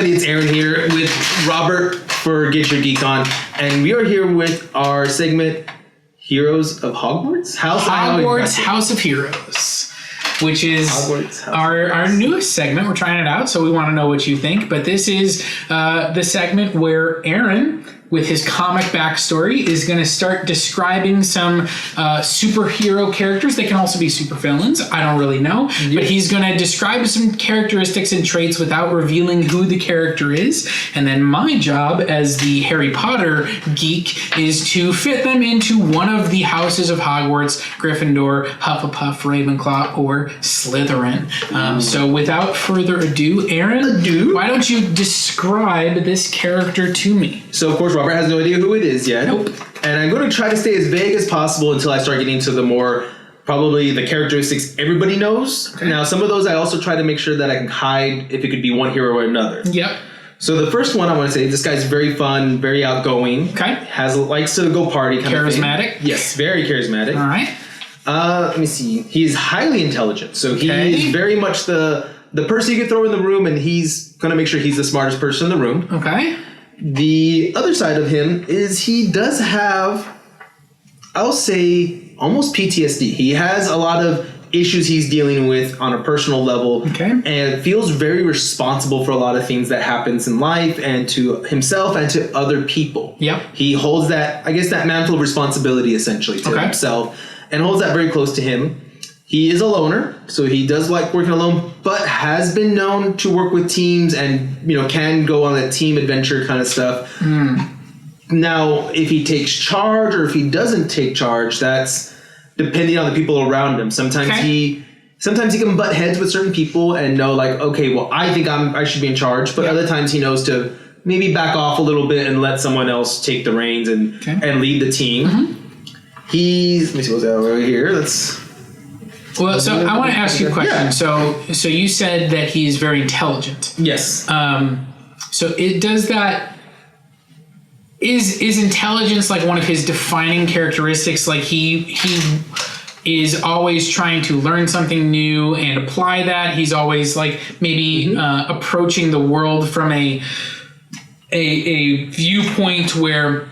everybody, it's Aaron here with Robert for Get Your Geek On, and we are here with our segment, Heroes of Hogwarts? Hogwarts House of Heroes, which is our newest segment. We're trying it out, so we want to know what you think, but this is the segment where Aaron, with his comic backstory, is going to start describing some superhero characters. They can also be supervillains. I don't really know. Yep. But he's going to describe some characteristics and traits without revealing who the character is. And then my job as the Harry Potter geek is to fit them into one of the houses of Hogwarts: Gryffindor, Hufflepuff, Ravenclaw, or Slytherin. So without further ado, Aaron, why don't you describe this character to me? So, of course, Robert has no idea who it is yet. Nope. And I'm going to try to stay as vague as possible until I start getting to the more, probably the characteristics everybody knows. Okay. Now, some of those I also try to make sure that I can hide if it could be one hero or another. Yep. So the first one I want to say, this guy's very fun, very outgoing. Okay. Likes to go party kind of thing. Charismatic? Yes, very charismatic. All right. Let me see. He's highly intelligent. So he is very much the person you could throw in the room, and he's going to make sure he's the smartest person in the room. Okay. The other side of him is he does have, I'll say, almost PTSD. He has a lot of issues he's dealing with on a personal level. Okay. And feels very responsible for a lot of things that happens in life and to himself and to other people. Yep. He holds that, I guess, that mantle of responsibility essentially to himself and holds that very close to him. He is a loner, so he does like working alone, but has been known to work with teams and, can go on that team adventure kind of stuff. Now, if he takes charge or if he doesn't take charge, that's depending on the people around him. Sometimes he can butt heads with certain people and know, like, okay, well, I think I should be in charge, but other times he knows to maybe back off a little bit and let someone else take the reins and lead the team. Let me see what's over here. Well, so I want to ask you a question. Yeah. So you said that he's very intelligent. Yes. So is intelligence like one of his defining characteristics? Like he is always trying to learn something new and apply that. He's always like maybe approaching the world from a viewpoint where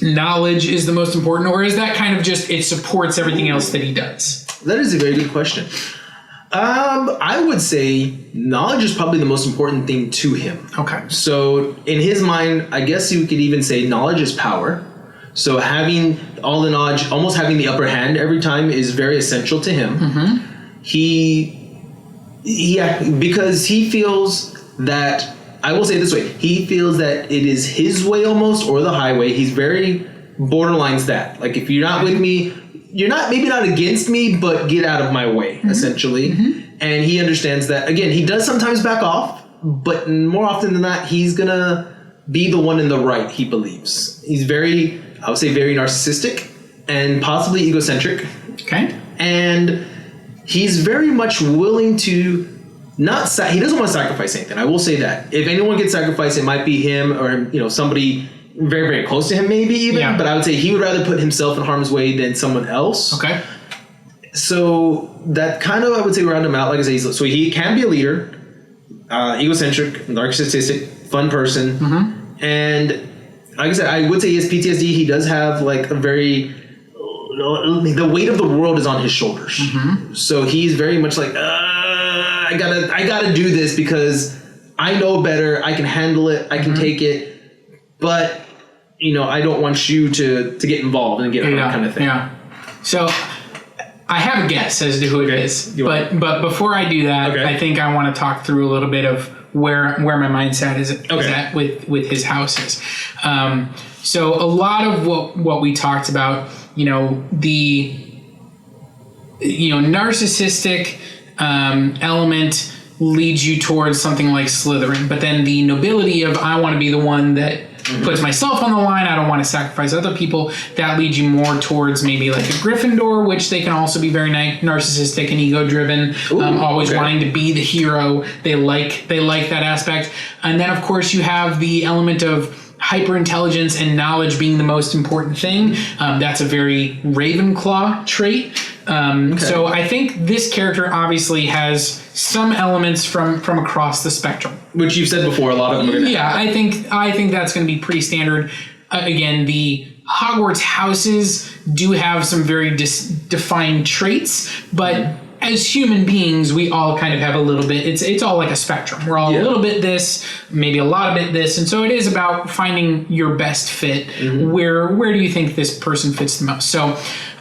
knowledge is the most important, or is that kind of just it supports everything else that he does? That is a very good question. I would say knowledge is probably the most important thing to him. Okay. So in his mind, I guess you could even say knowledge is power. So having all the knowledge, almost having the upper hand every time is very essential to him. Because he feels that, I will say it this way, he feels that it is his way almost, or the highway. He's very borderlines that. Like, if you're not with me, you're maybe not against me, but get out of my way, essentially. And he understands that. Again, he does sometimes back off, but more often than not, he's going to be the one in the right, he believes. He's very, I would say, very narcissistic and possibly egocentric. Okay. And he's very much willing to he doesn't want to sacrifice anything. I will say that. If anyone gets sacrificed, it might be him or, somebody very, very close to him, maybe even. Yeah. But I would say he would rather put himself in harm's way than someone else. Okay. So that kind of, I would say, round him out. Like I say, so he can be a leader, egocentric, narcissistic, fun person. And like I said, I would say he has PTSD. He does have like a very, the weight of the world is on his shoulders. So he's very much like, I gotta do this because I know better. I can handle it. I can take it. But, I don't want you to get involved and get hurt kind of thing. Yeah. So I have a guess as to who it is. But before I do that, I think I want to talk through a little bit of where my mindset is at with his houses. So a lot of what we talked about, the narcissistic element leads you towards something like Slytherin, but then the nobility of I want to be the one that puts myself on the line, I don't want to sacrifice other people, that leads you more towards maybe like a Gryffindor, which they can also be very narcissistic and ego-driven, always wanting to be the hero. They like that aspect. And then, of course, you have the element of hyper-intelligence and knowledge being the most important thing. That's a very Ravenclaw trait. So I think this character obviously has some elements from across the spectrum. Which you've said before, a lot of them are going to have. I think that's going to be pretty standard. Again, the Hogwarts houses do have some very defined traits, but as human beings, we all kind of have a little bit. It's all like a spectrum. We're all a little bit this, maybe a lot of bit this, and so it is about finding your best fit. Where do you think this person fits the most? So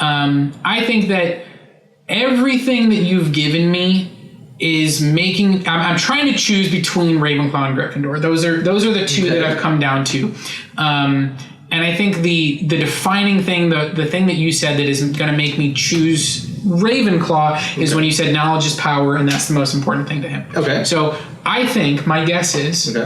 I think that everything that you've given me is making. I'm trying to choose between Ravenclaw and Gryffindor. Those are the two that I've come down to. And I think the defining thing, the thing that you said that is going to make me choose Ravenclaw is when you said knowledge is power, and that's the most important thing to him. Okay. So I think my guess is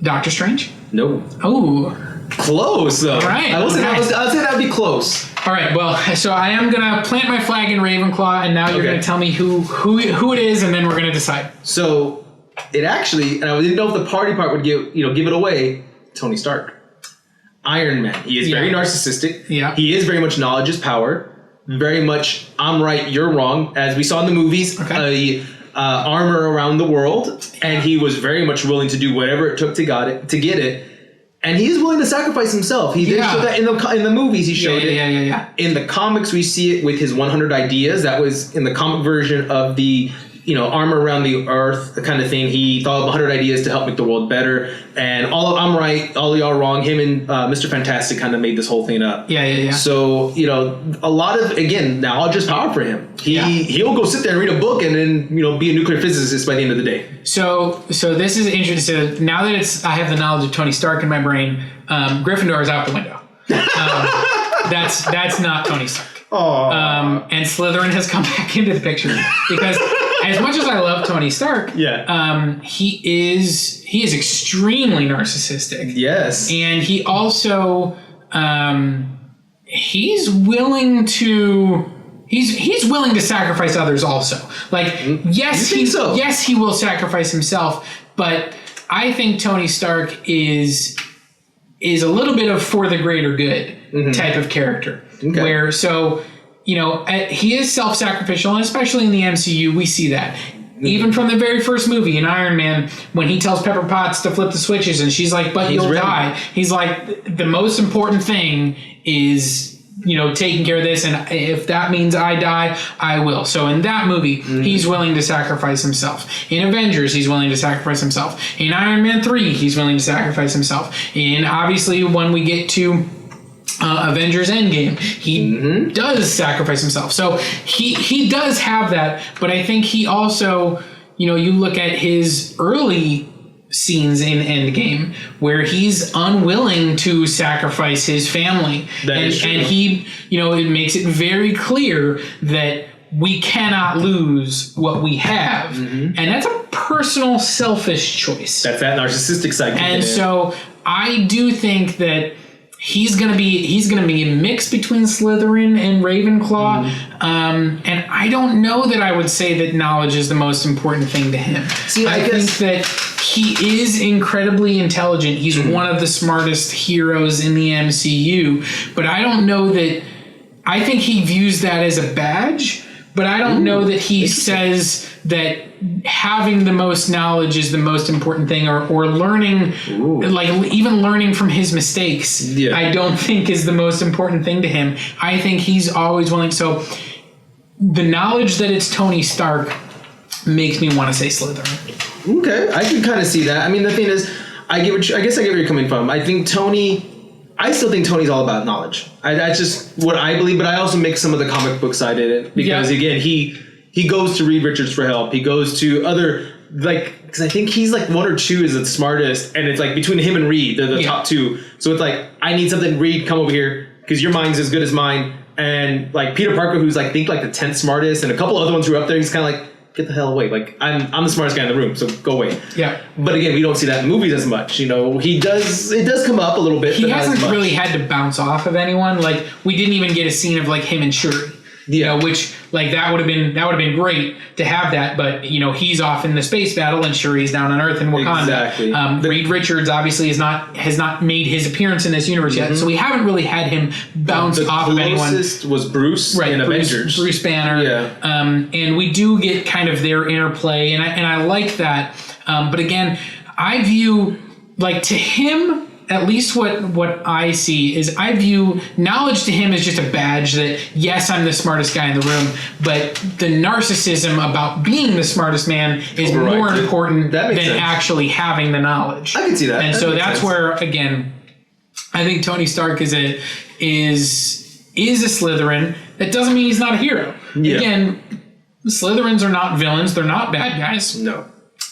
Doctor Strange. No. Oh. Close though. All right. I would say that would be close. All right. Well, so I am gonna plant my flag in Ravenclaw, and now you're gonna tell me who it is, and then we're gonna decide. So it actually, and I didn't know if the party part would give it away. Tony Stark. Iron Man. He is very narcissistic. Yeah. He is very much knowledge is power. Very much I'm right, you're wrong. As we saw in the movies, armor around the world, and he was very much willing to do whatever it took to get it. And he is willing to sacrifice himself. He did show that in the movies. He showed it. Yeah. In the comics, we see it with his 100 ideas. That was in the comic version of the armor around the earth, the kind of thing. He thought of 100 ideas to help make the world better. And I'm right, all of y'all wrong. Him and Mr. Fantastic kind of made this whole thing up. Yeah. So, a lot of, again, knowledge is power for him. He'll go sit there and read a book and then, be a nuclear physicist by the end of the day. So this is interesting. So now that I have the knowledge of Tony Stark in my brain, Gryffindor is out the window. That's not Tony Stark. And Slytherin has come back into the picture because as much as I love Tony Stark, he is extremely narcissistic. Yes. And he also he's willing to sacrifice others also. Like yes, he will sacrifice himself, but I think Tony Stark is a little bit of for the greater good type of character. Okay. Where he is self-sacrificial, and especially in the MCU, we see that. Even from the very first movie in Iron Man, when he tells Pepper Potts to flip the switches, and she's like, "But you'll die." He's like, "The most important thing is taking care of this, and if that means I die, I will." So in that movie, he's willing to sacrifice himself. In Avengers, he's willing to sacrifice himself. In Iron Man 3, he's willing to sacrifice himself. And obviously, when we get to Avengers Endgame, he does sacrifice himself. So he does have that, but I think he also, you look at his early scenes in Endgame where he's unwilling to sacrifice his family. And he, it makes it very clear that we cannot lose what we have. And that's a personal, selfish choice. That's that narcissistic side. And so I do think that he's gonna be a mix between Slytherin and Ravenclaw, and I don't know that I would say that knowledge is the most important thing to him. See, I think that he is incredibly intelligent. He's one of the smartest heroes in the MCU, but I don't know that. I think he views that as a badge, but I don't know that he says that having the most knowledge is the most important thing, or learning, like even learning from his mistakes, I don't think is the most important thing to him. I think he's always willing. So the knowledge that it's Tony Stark makes me want to say Slytherin. Okay, I can kind of see that. I mean, the thing is, I guess I get where you're coming from. I still think Tony's all about knowledge. That's just what I believe, but I also make some of the comic book side in it because again, he goes to Reed Richards for help. He goes to other, because I think he's like one or two is the smartest, and it's like between him and Reed, they're the top two. So it's like, I need something, Reed, come over here because your mind's as good as mine. And like Peter Parker, who's like think like the 10th smartest, and a couple other ones who are up there, he's kind of like, get the hell away. Like I'm the smartest guy in the room, so go away. Yeah. But again, we don't see that in movies as much. It does come up a little bit. He hasn't really had to bounce off of anyone. Like we didn't even get a scene of like him and Shuri. which like that would have been great to have that, but he's off in the space battle, and Shuri's down on Earth in Wakanda. Exactly. Reed Richards obviously has not made his appearance in this universe yet, so we haven't really had him bounce off of anyone. The closest was Bruce in Avengers. Bruce Banner. Yeah. And we do get kind of their interplay, and I like that. But again, I view, like, to him, at least what I see is I view knowledge to him as just a badge that, yes, I'm the smartest guy in the room, but the narcissism about being the smartest man is more important than actually having the knowledge. I can see that. And so that's where, again, I think Tony Stark is a Slytherin. That doesn't mean he's not a hero. Yeah. Again, Slytherins are not villains. They're not bad guys. No.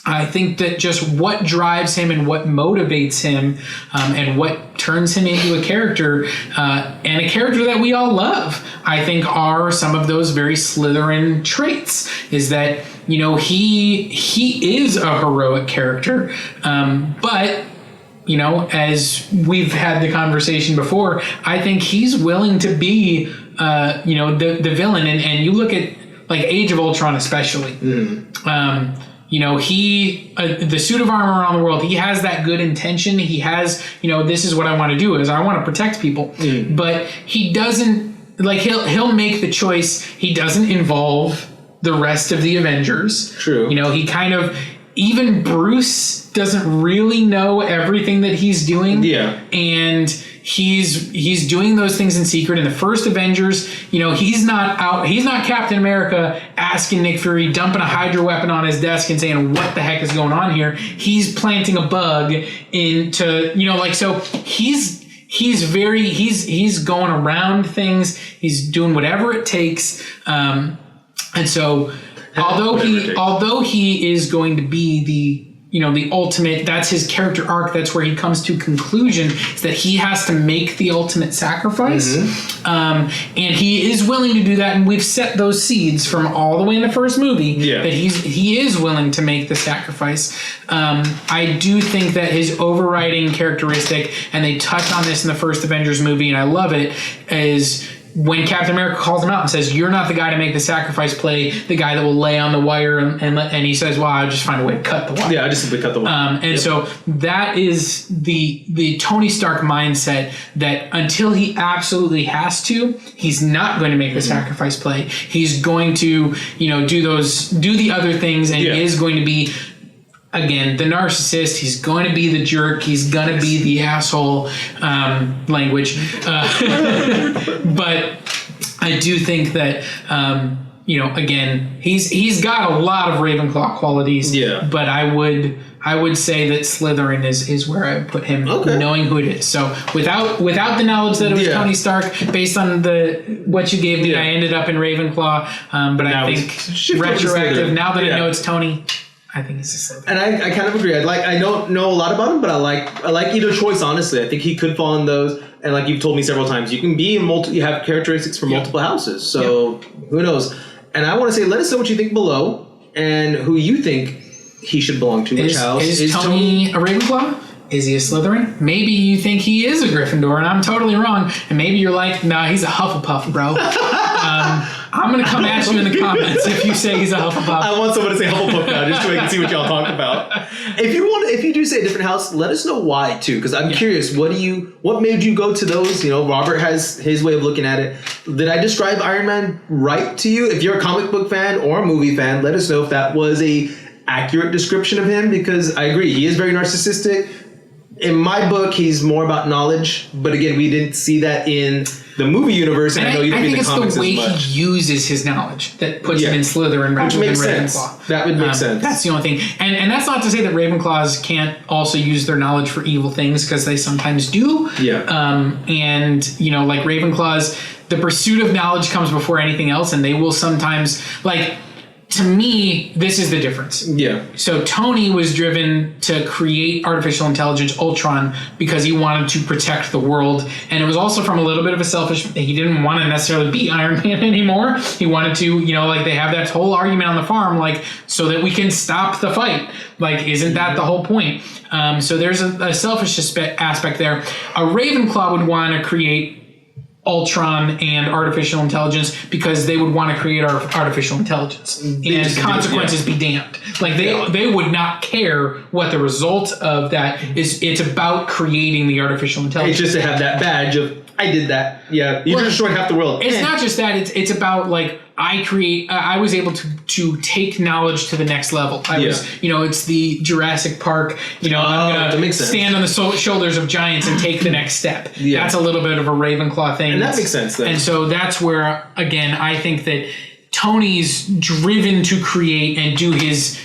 I think that just what drives him and what motivates him and what turns him into a character and a character that we all love, I think are some of those very Slytherin traits, is that, he is a heroic character, but as we've had the conversation before, I think he's willing to be, the villain. And you look at, like, Age of Ultron especially. The suit of armor around the world, he has that good intention. He has, this is what I want to do, is I want to protect people. But he doesn't, like, he'll make the choice. He doesn't involve the rest of the Avengers. True. He kind of, even Bruce doesn't really know everything that he's doing. Yeah. And he's doing those things in secret. In the first Avengers, he's not Captain America asking Nick Fury, dumping a Hydra weapon on his desk and saying, what the heck is going on here? He's planting a bug into, so he's going around things. He's doing whatever it takes. And so although he is going to be the ultimate, that's his character arc, that's where he comes to conclusion, is that he has to make the ultimate sacrifice. And he is willing to do that, and we've set those seeds from all the way in the first movie that he is willing to make the sacrifice. I do think that his overriding characteristic, and they touch on this in the first Avengers movie, and I love it, is when Captain America calls him out and says, you're not the guy to make the sacrifice play, the guy that will lay on the wire, and he says, well, I'll just find a way to cut the wire. Yeah, I just simply cut the wire. So that is the Tony Stark mindset, that until he absolutely has to, he's not going to make the sacrifice play. He's going to, do the other things, and he is going to be, again, the narcissist. He's going to be the jerk. He's going to be the asshole, language. But I do think that, again, he's got a lot of Ravenclaw qualities. Yeah. But I would say that Slytherin is where I would put him, knowing who it is. So without the knowledge that it was Tony Stark, based on what you gave me, I ended up in Ravenclaw. But now I think retroactive, now that I know it's Tony, I think he's a Slytherin. And I kind of agree. I don't know a lot about him, but I like either choice, honestly. I think he could fall in those. And like you've told me several times, you can be in you have characteristics from multiple houses. So who knows? And I want to say, let us know what you think below and who you think he should belong to. Which house? Is Tony a Ravenclaw? Is he a Slytherin? Maybe you think he is a Gryffindor, and I'm totally wrong. And maybe you're like, nah, he's a Hufflepuff, bro. I'm going to come at you in the comments if you say he's a Hufflepuff. I want someone to say Hufflepuff now, just so I can see what y'all talk about. If you do say a different house, let us know why too, because I'm curious. What made you go to those? Robert has his way of looking at it. Did I describe Iron Man right to you? If you're a comic book fan or a movie fan, let us know if that was a accurate description of him, because I agree, he is very narcissistic. In my book, he's more about knowledge, but again, we didn't see that in the movie universe, and I know you didn't read the comics as much. I think it's the way he uses his knowledge that puts him in Slytherin rather than Ravenclaw. That would make sense. That's the only thing. And that's not to say that Ravenclaws can't also use their knowledge for evil things, because they sometimes do. Yeah. And, like Ravenclaws, the pursuit of knowledge comes before anything else, and they will sometimes, to me, this is the difference. Yeah. So Tony was driven to create artificial intelligence, Ultron, because he wanted to protect the world. And it was also from a little bit of a selfish, he didn't want to necessarily be Iron Man anymore. He wanted to, they have that whole argument on the farm, so that we can stop the fight. Isn't that the whole point? So there's a selfish aspect there. A Ravenclaw would want to create Ultron and artificial intelligence because they would want to create artificial intelligence and consequences be damned. Like they would not care what the result of that is. It's about creating the artificial intelligence. It's just to have that badge of I did that. Yeah, you destroyed half the world. It's not just that. It's about like I was able to take knowledge to the next level. I was, it's the Jurassic Park. I'm gonna stand on the shoulders of giants and take the next step. Yeah. That's a little bit of a Ravenclaw thing, and that makes sense. Then. And so that's where again I think that Tony's driven to create and do his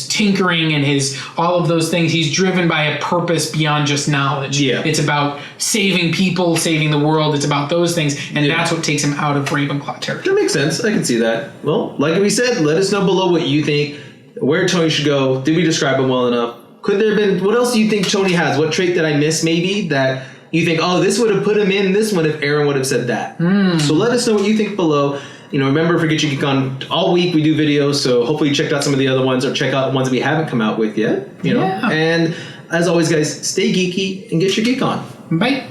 tinkering and his all of those things. He's driven by a purpose beyond just knowledge. Yeah. It's about saving people, saving the world. It's about those things, and that's what takes him out of Ravenclaw territory. That makes sense. I can see that. Well, like we said, let us know below what you think, where Tony should go. Did we describe him well enough? Could there have been, what else do you think Tony has? What trait did I miss maybe that you think, oh, this would have put him in this one if Aaron would have said that? So let us know what you think below. Remember, for Get Your Geek On, all week we do videos, so hopefully you checked out some of the other ones or check out the ones that we haven't come out with yet. And as always, guys, stay geeky and get your geek on. Bye.